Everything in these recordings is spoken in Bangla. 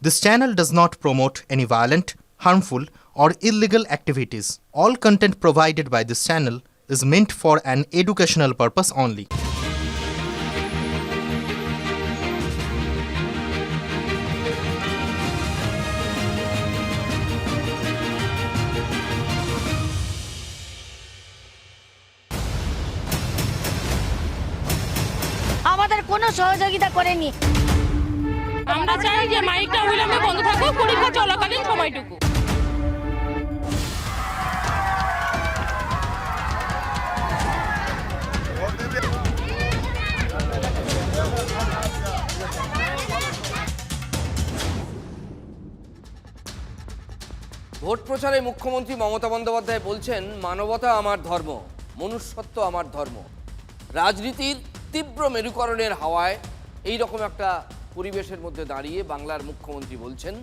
This channel does not promote any violent, harmful, or illegal activities. All content provided by this channel is meant for an educational purpose only. আমাদের কোনো সহযোগিতা করেনি। আমরা চাই যে মাইকটা অবিলম্বে বন্ধ থাকুক পরীক্ষা চলাকালীন সময়টুকু। ভোট প্রচারে মুখ্যমন্ত্রী মমতা বন্দ্যোপাধ্যায় বলছেন, মানবতা আমার ধর্ম, মনুষ্যত্ব আমার ধর্ম। রাজনীতির তীব্র মেরুকরণের হাওয়ায় এই রকম একটা পরিবেশের মধ্যে দাঁড়িয়ে বাংলার মুখ্যমন্ত্রী বলছেন,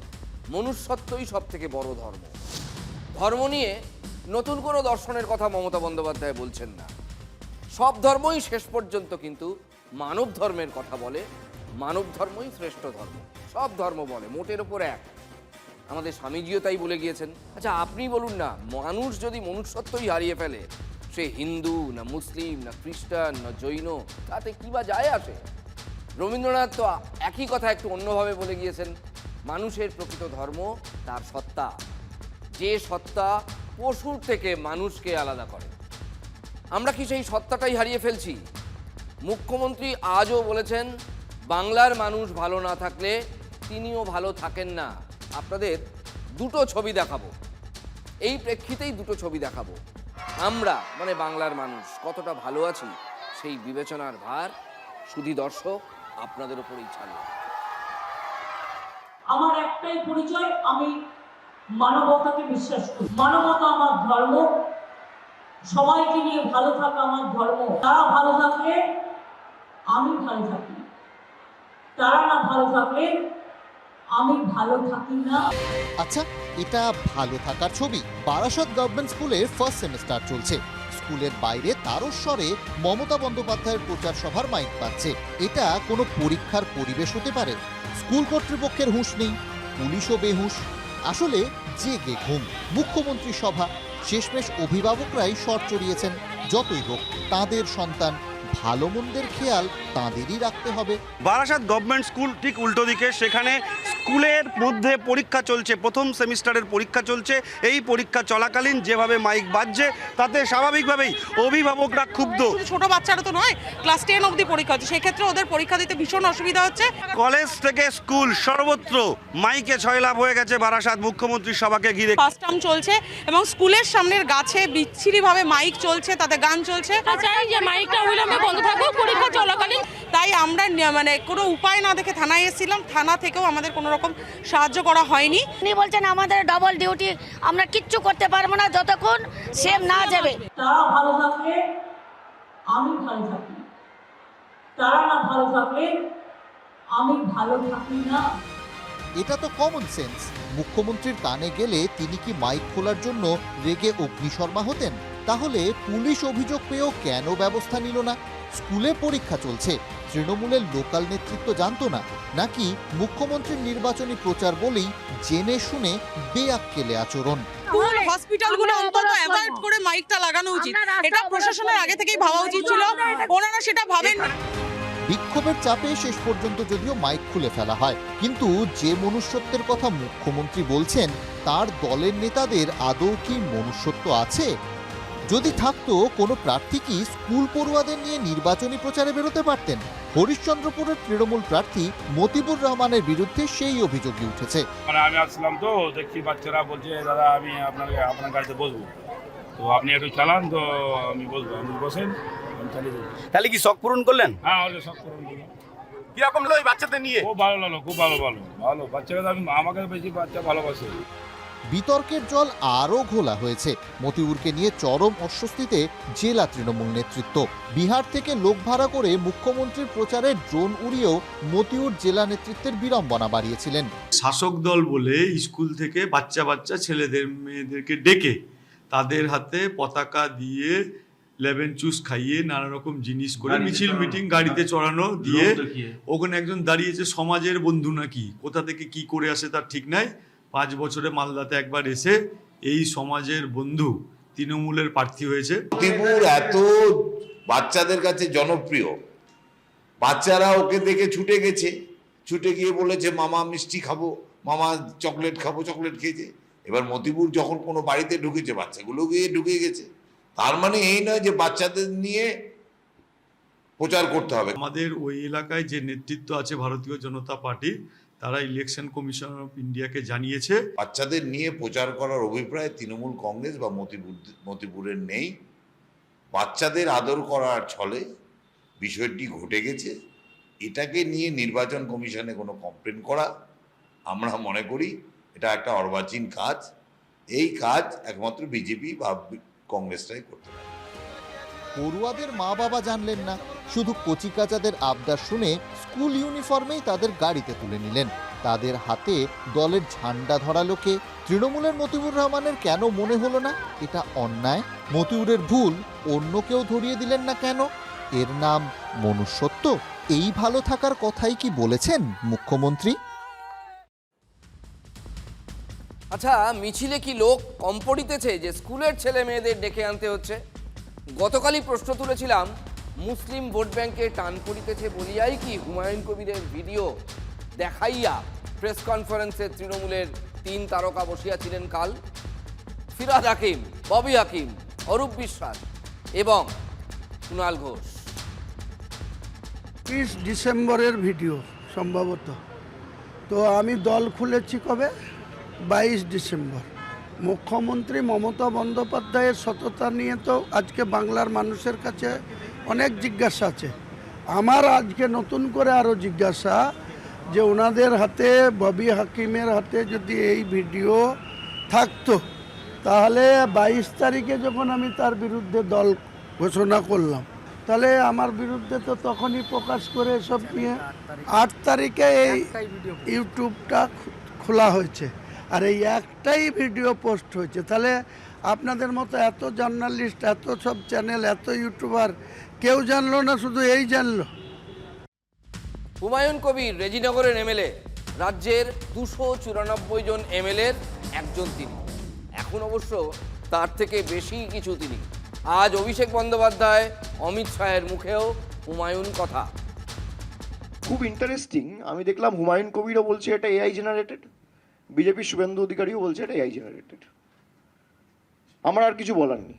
মনুষ্যত্বই সব থেকে বড় ধর্ম। ধর্ম নিয়ে নতুন কোনো দর্শনের কথা মমতা বন্দ্যোপাধ্যায় বলছেন না। সব ধর্মই শেষ পর্যন্ত কিন্তু মানব ধর্মের কথা বলে, মানব ধর্মই শ্রেষ্ঠ ধর্ম। সব ধর্ম বলে মোটের ওপর এক। আমাদের স্বামীজিও তাই বলে গিয়েছেন। আচ্ছা, আপনি বলুন না, মানুষ যদি মনুষ্যত্বই হারিয়ে ফেলে, সে হিন্দু না মুসলিম না খ্রিস্টান না জৈন, তাতে কী বা যায় আসে? রবীন্দ্রনাথ তো একই কথা একটু অন্যভাবে বলে গিয়েছেন, মানুষের প্রকৃত ধর্ম তার সত্তা, যে সত্তা পশুর থেকে মানুষকে আলাদা করে। আমরা কি সেই সত্তাটাই হারিয়ে ফেলছি? মুখ্যমন্ত্রী আজও বলেছেন, বাংলার মানুষ ভালো না থাকলে তিনিও ভালো থাকেন না। আপনাদের দুটো ছবি দেখাবো, এই প্রেক্ষিতেই দুটো ছবি দেখাবো। আমরা মানে বাংলার মানুষ কতটা ভালো আছি সেই বিবেচনার ভার শুধু দর্শক আপনাদের উপরেই ছাড়লাম। আমার একটাই পরিচয়, আমি মানবতাকে বিশ্বাস করি। মানবতা আমার ধর্ম, সবাইকে নিয়ে ভালো থাকা আমার ধর্ম। তারা ভালো থাকলে আমি ভালো থাকি, তারা না ভালো থাকলে আমি ভালো থাকি না। আচ্ছা, এটা ভালো থাকার ছবি। বারাসত গভর্নমেন্ট স্কুলের ফার্স্ট সেমিস্টার চলছে। স্কুলের বাইরে তারস্বরে মমতা বন্দ্যোপাধ্যায়ের প্রচার সভার মাইক পাচ্ছে। এটা কোনো পরীক্ষার পরিবেশ হতে পারে? স্কুল কর্তৃপক্ষের হুঁশ নেই, পুলিশও বেহুঁশ। আসলে জেগে ঘুম। মুখ্যমন্ত্রী সভা, শেষমেশ অভিভাবকরাই শর চড়িয়েছেন। যতই হোক তাঁদের সন্তান, ভালো মন্দের খেয়াল তাঁদেরই রাখতে হবে। বারাসাত গভর্নমেন্ট স্কুল ঠিক উল্টো দিকে, সেখানে স্কুলের মধ্যে পরীক্ষা চলছে, প্রথম সেমিস্টারের পরীক্ষা চলছে। এই পরীক্ষা চলাকালীন যেভাবে মাইক বাজছে, তাতে স্বাভাবিকভাবেই অভিভাবকরা ক্ষুব্ধ। ছোট বাচ্চারা তো নয়, ক্লাস 10 অবধি পরীক্ষা হচ্ছে, সেক্ষেত্রে ওদের পরীক্ষা দিতে ভীষণ অসুবিধা হচ্ছে। কলেজ থেকে স্কুল সর্বত্র মাইকে ছয়লাভ হয়ে গেছে বারাসাত মুখ্যমন্ত্রীর সভাকে ঘিরে। ফার্স্ট টার্ম চলছে এবং স্কুলের সামনের গাছে বিচ্ছিরিভাবে মাইক চলছে, তাতে গান চলছে। চাই যে মাইকটা অবিলম্বে বন্ধ থাকুক পরীক্ষা চলাকালীন। তাই আমরা মানে কোনো উপায় না দেখে থানায় এসেছিলাম। থানা থেকেও আমাদের কোনো রকম সাহায্য করা হয়নি। উনি বলছেন আমাদের ডবল ডিউটি, আমরা কিচ্ছু করতে পারবো না যতক্ষণ সেম না যাবে। তারা ভালো থাকলে আমি ভালো থাকি, তারা না ভালো থাকলে আমি ভালো থাকি না। এটা তো কমন সেন্স। মুখ্যমন্ত্রীর কানে গেলে তিনি কি মাইক খোলার জন্য রেগে অগ্নিশর্মা হতেন? তাহলে পুলিশ অভিযোগ পেয়েও কেন ব্যবস্থা নিল না? স্কুলে পরীক্ষা চলছে, তৃণমূলের লোকাল নেতৃত্ব জানতো না? নাকি মুখ্যমন্ত্রীর নির্বাচনী প্রচার বলেই জেনে শুনে বেআক্কেলে আচরণ? স্কুল হসপিটালগুলো অন্তত অ্যাভয়েড করে মাইকটা লাগানো উচিত। এটা প্রশাসনের আগে থেকেই ভাবা উচিত ছিল, ওনারা সেটা ভাবেন। বিক্ষোভের চাপে শেষ পর্যন্ত যদিও মাইক খুলে ফেলা হয়, কিন্তু যে মনুষ্যত্বের কথা মুখ্যমন্ত্রী বলছেন, তার দলের নেতাদের আদৌ কি মনুষ্যত্ব আছে? যদি থাকতো, কোনো প্রার্থী কি স্কুল পড়ুয়াদের নিয়ে নির্বাচনী প্রচারে বেরোতে পারতেন? হরিশ্চন্দ্রপুরের তৃণমূল প্রার্থী মতিবুর রহমানের বিরুদ্ধে সেই অভিযোগই উঠেছে। আমি আসলাম তো দেখছি বাচ্চারা বলছে, দাদা আমি আপনার গাড়িতে বসবো, তো আপনি একটু চালান, তো আমি বসবো। আমি বসেন, আমি চালিয়ে দেবো। তাহলে কি শখ পূরণ করলেন? হ্যাঁ, ওটা সব করুন। কিরকম হলো এই বাচ্চাদের নিয়ে? খুব ভালো লাগলো, খুব ভালো বাচ্চারা। আমাকে বেশি বাচ্চা ভালোবাসে। বিতর্কের জল আরও ঘোলা হয়েছে। মতিউরকে নিয়ে চরম অস্বস্তিতে জেলা তৃণমূল নেতৃত্ব। বিহার থেকে লোক ভাড়া করে মুখ্যমন্ত্রীর প্রচারে ড্রোন উড়িয়েও মতিউর জেলা নেতৃত্বের বিড়ম্বনা বাড়িয়েছিলেন। শাসক দল বলে স্কুল থেকে বাচ্চা ছেলেদের মেয়েদেরকে ডেকে তাদের হাতে পতাকা দিয়ে লেবেন চুস খাইয়ে নানা রকম জিনিস করে মিছিল মিটিং গাড়িতে চড়ানো দিয়ে ওখানে একজন দাঁড়িয়েছে সমাজের বন্ধু নাকি, কোথা থেকে কি করে আসে তার ঠিক নাই। 5 বছরে মালদাতে একবার এসে এই সমাজের বন্ধু তৃণমূলের প্রার্থী হয়েছে। মতিপুর এত বাচ্চাদের কাছে জনপ্রিয়, বাচ্চারা ওকে দেখে ছুটে গেছে, ছুটে গিয়ে বলেছে মামা মিষ্টি খাবো, মামা চকলেট খাবো, চকলেট খেয়েছে। এবার মতিপুর যখন কোনো বাড়িতে ঢুকেছে বাচ্চাগুলো গিয়ে ঢুকে গেছে। তার মানে এই নয় যে বাচ্চাদের নিয়ে প্রচার করতে হবে। আমাদের ওই এলাকায় যে নেতৃত্ব আছে ভারতীয় জনতা পার্টি, তারা ইলেকশন কমিশন অফ ইন্ডিয়াকে জানিয়েছে বাচ্চাদের নিয়ে প্রচার করার অভিপ্রায় তৃণমূল কংগ্রেস বা মতিপুরের নেই। বাচ্চাদের আদর করার ছলে বিষয়টি ঘটে গেছে। এটাকে নিয়ে নির্বাচন কমিশনে কোনো কমপ্লেন করা, আমরা মনে করি এটা একটা অর্বাচীন কাজ। এই কাজ একমাত্র বিজেপি বা কংগ্রেসটাই করতে পারে। পড়ুয়াদের মা বাবা জানলেন না, শুধু কচিকাচাদের আবদার শুনে স্কুল ইউনিফর্মেই তাদের গাড়িতে তুলে নিলেন। তাদের হাতে দলের ঝান্ডা ধরালো কে? তৃণমূলের মতিউর রহমানের কেন মনে হলো না এটা অন্যায়? মতিউরের ভুল অন্য কেউ ধরিয়ে দিলেন না কেন? এর নাম মনুষ্যত্ব? এই ভালো থাকার কথাই কি বলেছেন মুখ্যমন্ত্রী? আচ্ছা, মিছিলে কি লোক কম পড়িতেছে যে স্কুলের ছেলে মেয়েদের ডেকে আনতে হচ্ছে? গতকালই প্রশ্ন তুলেছিলাম, মুসলিম ভোট ব্যাংকে টান পড়িতেছে বলিয়াই কি হুমায়ুন কবিরের ভিডিও দেখাইয়া প্রেস কনফারেন্সে তৃণমূলের 3 তারকা বসিয়াছিলেন কাল? ফিরহাদ হাকিম, ববি হাকিম, অরূপ বিশ্বাস এবং কুণাল ঘোষ। 30 ডিসেম্বরের ভিডিও সম্ভবত। তো আমি দল খুলেছি কবে? 22 ডিসেম্বর। মুখ্যমন্ত্রী মমতা বন্দ্যোপাধ্যায়ের সততা নিয়ে তো আজকে বাংলার মানুষের কাছে অনেক জিজ্ঞাসা আছে। আমার আজকে নতুন করে আরও জিজ্ঞাসা যে ওনাদের হাতে, ববি হাকিমের হাতে যদি এই ভিডিও থাকতো, তাহলে 22 তারিখে যখন আমি তার বিরুদ্ধে দল ঘোষণা করলাম, তাহলে আমার বিরুদ্ধে তো তখনই প্রকাশ করে এসব নিয়ে 8 তারিখে এই ইউটিউবটা খোলা হয়েছে, আর এই একটাই ভিডিও পোস্ট হয়েছে। তাহলে আপনাদের মতো এত জার্নালিস্ট, এত সব চ্যানেল, এত ইউটিউবার, কেউ জানলো না, শুধু এই জানলো। হুমায়ুন কবির রেজিনগরের এমএলএ, রাজ্যের 294 জন এমএলএর একজন তিনি। এখন অবশ্য তার থেকে বেশি কিছু তিনি। আজ অভিষেক বন্দ্যোপাধ্যায়, অমিত শাহের মুখেও হুমায়ুন কথা। খুব ইন্টারেস্টিং, আমি দেখলাম হুমায়ুন কবিরও বলছে এটা এআই জেনারেটেড, বিজেপির শুভেন্দু অধিকারীও বলছে এটা এআই জেনারেটেড। আমার আর কিছু বলার নেই,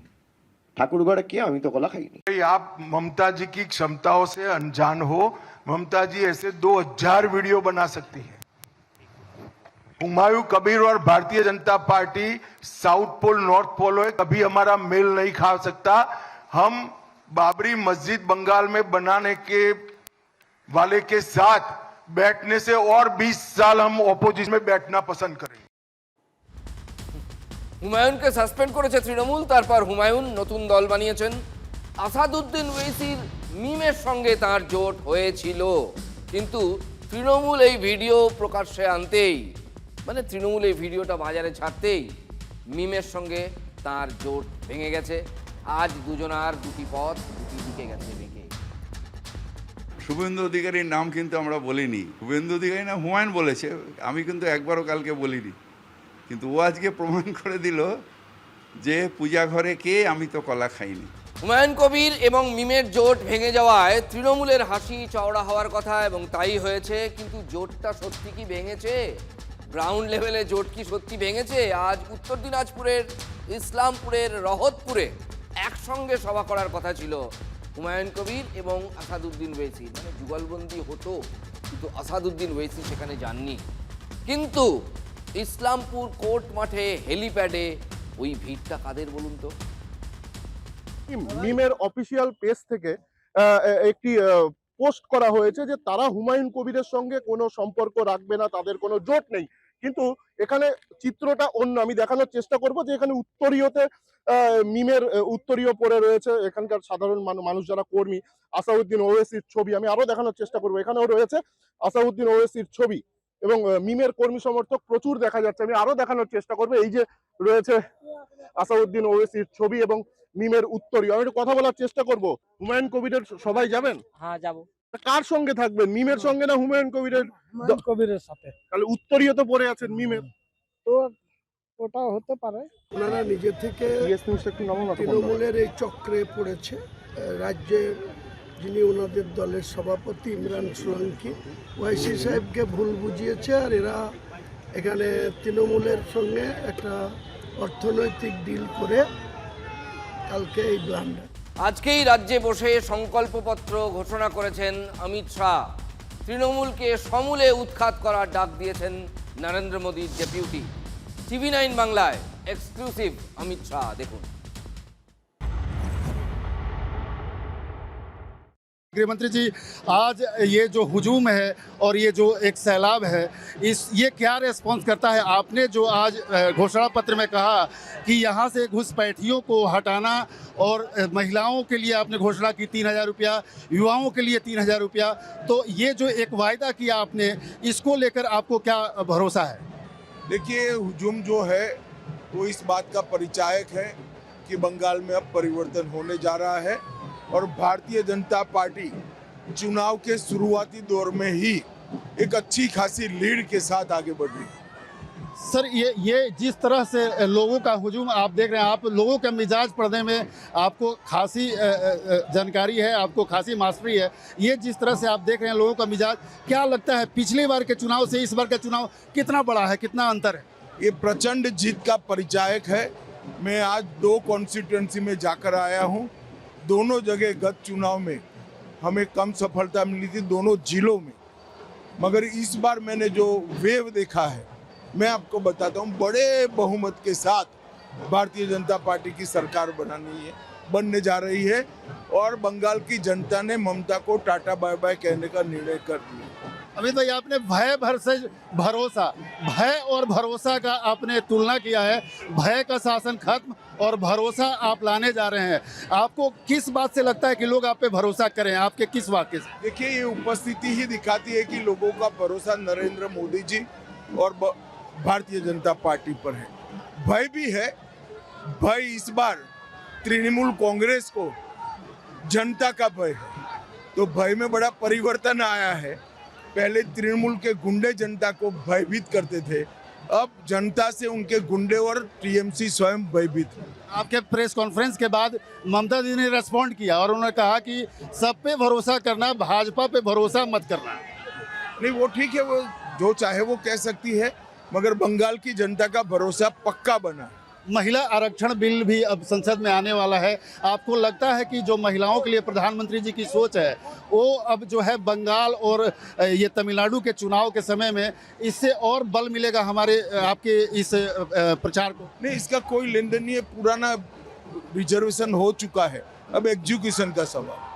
ঠাকুরঘরে কে, আমি তো কলা খাইনি। आप ममता जी की क्षमताओं से अनजान हो। ममता जी ऐसे 2000 वीडियो बना सकती है। हुमायूं कबीर और Bharatiya Janata Party South pole North pole है, कभी हमारा मेल नहीं खा सकता। हम बाबरी मस्जिद बंगाल में बनाने के वाले के साथ बैठने से और 20 साल हम ऑपोजिशन में बैठना पसंद करेंगे। হুমায়ুনকে সাসপেন্ড করেছে তৃণমূল, তারপর হুমায়ুন নতুন দল বানিয়েছেন। আসাদুদ্দিন ওয়েসির মিমের সঙ্গে তার জোট হয়েছিল, কিন্তু তৃণমূল এই ভিডিও প্রকাশ্যে আনতেই, মানে তৃণমূল এই ভিডিওটা বাজারে ছাড়তেই মিমের সঙ্গে তার জোট ভেঙে গেছে। আজ দুজনার দুটি পথ দুটি দিকে গেছে বেঁকে। শুভেন্দু অধিকারীর নাম কিন্তু আমরা বলিনি, শুভেন্দু অধিকারী না হুমায়ুন বলেছে, আমি কিন্তু একবারও কালকে বলিনি। কিন্তু ও আজকে প্রমাণ করে দিল যে পূজা ঘরে কে, আমি তো কলা খাইনি। হুমায়ুন কবির এবং মিমের জোট ভেঙে যাওয়ায় তৃণমূলের হাসি চওড়া হওয়ার কথা, এবং তাই হয়েছে। কিন্তু জোটটা সত্যি কি ভেঙেছে? গ্রাউন্ড লেভেলে জোট কি সত্যি ভেঙেছে? আজ উত্তর দিনাজপুরের ইসলামপুরের রহতপুরে একসঙ্গে সভা করার কথা ছিল হুমায়ুন কবির এবং আসাদুদ্দিন ওয়েসি, মানে যুগলবন্দি হতো, কিন্তু আসাদুদ্দিন ওয়েসি সেখানে যাননি। কিন্তু ইসলামপুর কোর্ট মাঠে হেলিপ্যাডে ওই ভিড়টা কাদের বলুন তো? মিমের অফিসিয়াল পেজ থেকে একটি পোস্ট করা হয়েছে যে তারা হুমায়ুন কবিরের সঙ্গে কোনো সম্পর্ক রাখবে না, তাদের কোনো জোট নেই। কিন্তু এখানে চিত্রটা অন্য। আমি দেখানোর চেষ্টা করব যে এখানে উত্তরীয়তে মিমের উত্তরীয় পরে রয়েছে এখানকার সাধারণ মানুষ যারা কর্মী, আসাউদ্দিন ওওয়েসির ছবি আমি আরো দেখানোর চেষ্টা করব। এখানেও রয়েছে আসাউদ্দিন ওওয়েসির ছবি। এবং মিমের কর্মী সমর্থক প্রচুর দেখা যাচ্ছে। আমি আরো দেখানোর চেষ্টা করবো। এই যে রয়েছে আসাউদ্দিন ওওয়েসির ছবি এবং মিমের উত্তরীয়। আমি একটু কথা বলার চেষ্টা করব। হুমায়ুন কবিরের সবাই যাবেন? হ্যাঁ যাব। কার সঙ্গে থাকবেন, মিমের সঙ্গে না হুমায়ুন কবিরের? কবিরের সাথে। তাহলে উত্তরীয় তো পড়ে আছেন মিমের। তো ওটা হতে পারে। ওনারা নিজে থেকে তৃণমূলের এই চক্রে পড়েছে। রাজ্যের যিনি ওনাদের দলের সভাপতি ইমরান সোলাঙ্কি ওয়াইসি সাহেবকে ভুল বুঝিয়েছে, আর এরা এখানে তৃণমূলের সঙ্গে একটা অর্থনৈতিক ডিল করে কালকে এই ব্লান্ডার। আজকেই রাজ্যে বসে সংকল্পপত্র ঘোষণা করেছেন অমিত শাহ। তৃণমূলকে সমূলে উৎখাত করার ডাক দিয়েছেন নরেন্দ্র মোদীর ডেপুটি। TV9 বাংলায় এক্সক্লুসিভ অমিত শাহ দেখুন। गृहमंत्री जी, आज ये जो हुजूम है और ये जो एक सैलाब है, ये क्या रिस्पॉन्स करता है? आपने जो आज घोषणा पत्र में कहा कि यहाँ से घुसपैठियों को हटाना और महिलाओं के लिए आपने घोषणा की 3,000 रुपया, युवाओं के लिए 3,000 रुपया, तो ये जो एक वायदा किया आपने, इसको लेकर आपको क्या भरोसा है? देखिए, हुजूम जो है वो इस बात का परिचायक है कि बंगाल में अब परिवर्तन होने जा रहा है और भारतीय जनता पार्टी चुनाव के शुरुआती दौर में ही एक अच्छी खासी लीड के साथ आगे बढ़ रही है। सर, ये जिस तरह से लोगों का हुजूम आप देख रहे हैं, आप लोगों का मिजाज पढ़ने में आपको खासी जानकारी है, आपको खासी मास्टरी है। ये जिस तरह से आप देख रहे हैं लोगों का मिजाज, क्या लगता है पिछले बार के चुनाव से इस बार का चुनाव कितना बड़ा है, कितना अंतर है? ये प्रचंड जीत का परिचायक है। मैं आज 2 कॉन्स्टिट्यूएंसी में जाकर आया हूँ। दोनों जगह गत चुनाव में हमें कम सफलता मिली थी, दोनों जिलों में, मगर इस बार मैंने जो वेव देखा है, मैं आपको बताता हूँ, बड़े बहुमत के साथ भारतीय जनता पार्टी की सरकार बनने जा रही है और बंगाल की जनता ने ममता को टाटा बाय बाय कहने का निर्णय कर दिया। अमित भाई, आपने भय भरोसा, भय और भरोसा का आपने तुलना किया है। भय का शासन खत्म और भरोसा आप लाने जा रहे हैं। आपको किस बात से लगता है कि लोग आप पे भरोसा करें? आपके किस वाक्य से? देखिए, ये उपस्थिति ही दिखाती है कि लोगों का भरोसा नरेंद्र मोदी जी और भारतीय जनता पार्टी पर है। भय भी है। भय इस बार तृणमूल कांग्रेस को जनता का भय है, तो भय में बड़ा परिवर्तन आया है। पहले तृणमूल के गुंडे जनता को भयभीत करते थे, अब जनता से उनके गुंडे और टीएमसी स्वयं भयभीत है। आपके प्रेस कॉन्फ्रेंस के बाद ममता जी ने रेस्पॉन्ड किया और उन्होंने कहा कि सब पे भरोसा करना, भाजपा पे भरोसा मत करना। नहीं, वो ठीक है, वो जो चाहे वो कह सकती है, मगर बंगाल की जनता का भरोसा पक्का बना है। महिला आरक्षण बिल भी अब संसद में आने वाला है। आपको लगता है कि जो महिलाओं के लिए प्रधानमंत्री जी की सोच है, वो अब जो है बंगाल और ये तमिलनाडु के चुनाव के समय में इससे और बल मिलेगा हमारे आपके इस प्रचार को? नहीं, इसका कोई लेन देन नहीं है। पुराना रिजर्वेशन हो चुका है, अब एग्जीक्यूशन का सवाल।